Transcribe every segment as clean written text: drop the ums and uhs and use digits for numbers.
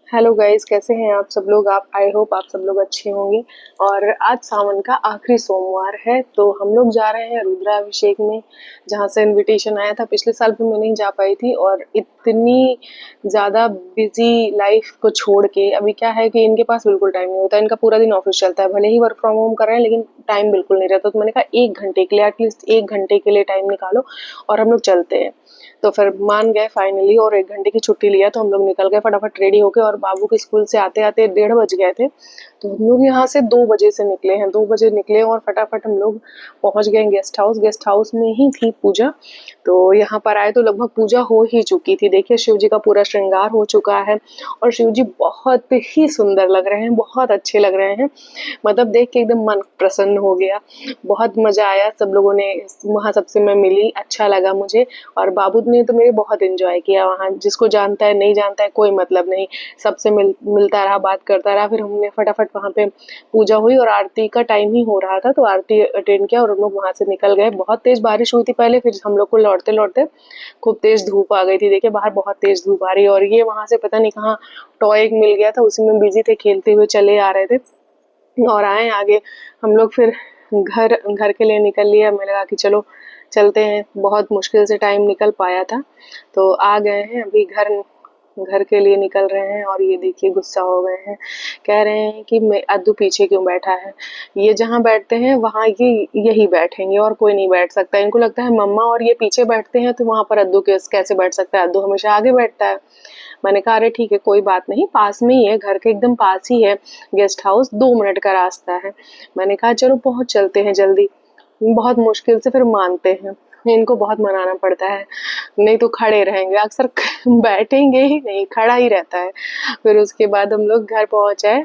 Hello guys, कैसे हैं आप सब लोग। आप आई होप आप सब लोग अच्छे होंगे। और आज सावन का आखिरी सोमवार है तो हम लोग जा रहे हैं रुद्राभिषेक में, जहाँ से इनविटेशन आया था। पिछले साल भी मैं नहीं जा पाई थी और इतनी ज़्यादा बिजी लाइफ को छोड़ के अभी क्या है कि इनके पास बिल्कुल टाइम नहीं होता। इनका पूरा दिन ऑफिस चलता है, भले ही वर्क फ्रॉम होम कर रहे हैं लेकिन टाइम बिल्कुल नहीं रहता। तो मैंने कहा 1 घंटे के लिए, एटलीस्ट 1 घंटे के लिए टाइम निकालो और हम लोग चलते हैं। तो फिर मान गए फाइनली और 1 घंटे की छुट्टी लिया तो हम लोग निकल गए फटाफट रेडी होके। और बाबू के स्कूल से आते आते 1:30 बज गए थे। तो हम लोग यहाँ से 2 बजे से निकले हैं, 2 बजे निकले और फटाफट हम लोग पहुंच गए गेस्ट हाउस। गेस्ट हाउस में ही थी पूजा। तो यहाँ पर आए तो लगभग पूजा हो ही चुकी थी। देखिए शिव जी का पूरा श्रृंगार हो चुका है और शिव जी बहुत ही सुंदर लग रहे हैं, बहुत अच्छे लग रहे हैं। मतलब देख के एकदम मन प्रसन्न हो गया। बहुत मजा आया, सब लोगों ने वहाँ सबसे मैं मिली, अच्छा लगा मुझे। और बाबू ने तो मेरे बहुत एंजॉय किया वहाँ। जिसको जानता है नहीं जानता है कोई मतलब नहीं, सबसे मिलता रहा, बात करता रहा। फिर हमने फटाफट वहाँ पे पूजा हुई और आरती का टाइम ही हो रहा था तो आरती अटेंड किया और हम लोग वहाँ से निकल गए। बहुत तेज बारिश हुई थी पहले, फिर हम लोग को लौटते लौटते खूब तेज धूप आ गई थी। देखिए बाहर बहुत तेज धूप आ रही है और ये वहाँ से पता नहीं कहाँ टॉय मिल गया था, उसी में बिजी थे, खेलते हुए चले आ रहे थे और आए आगे। हम लोग फिर घर घर के लिए निकल लिया। मैंने कहा कि चलो चलते हैं, बहुत मुश्किल से टाइम निकल पाया था तो आ गए हैं अभी घर। घर के लिए निकल रहे हैं और ये देखिए गुस्सा हो गए हैं, कह रहे हैं कि मैं अद्दू पीछे क्यों बैठा है। ये जहाँ बैठते हैं वहाँ ये यही बैठेंगे और कोई नहीं बैठ सकता। इनको लगता है मम्मा और ये पीछे बैठते हैं तो वहाँ पर अद्दू कैसे बैठ सकता है, अद्दू हमेशा आगे बैठता है। मैंने कहा अरे ठीक है कोई बात नहीं, पास में ही है, घर के एकदम पास ही है गेस्ट हाउस, 2 मिनट का रास्ता है। मैंने कहा चलो पहुंच चलते हैं जल्दी। बहुत मुश्किल से फिर मानते हैं, इनको बहुत मनाना पड़ता है, नहीं तो खड़े रहेंगे अक्सर बैठेंगे ही नहीं, खड़ा ही रहता है। फिर उसके बाद हम लोग घर पहुंचे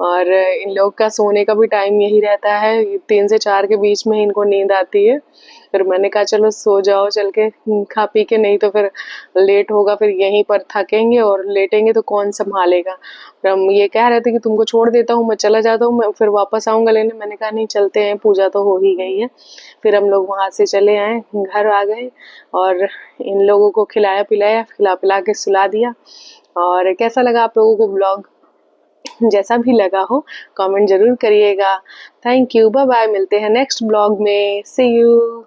और इन लोग का सोने का भी टाइम यही रहता है, 3 से 4 के बीच में इनको नींद आती है। फिर मैंने कहा चलो सो जाओ चल के खा पी के, नहीं तो फिर लेट होगा, फिर यहीं पर थकेंगे और लेटेंगे तो कौन संभालेगा। फिर हम ये कह रहे थे कि तुमको छोड़ देता हूँ, मैं चला जाता हूँ, मैं फिर वापस आऊंगा लेने। मैंने कहा नहीं चलते हैं, पूजा तो हो ही गई है। फिर हम लोग वहां से चले आए, घर आ गए और इन लोगों को खिलाया पिलाया, खिला पिला के सुला दिया। और कैसा लगा आप लोगों को ब्लॉग, जैसा भी लगा हो कमेंट जरूर करिएगा। थैंक यू, बाय बाय, मिलते हैं नेक्स्ट ब्लॉग में, सी यू।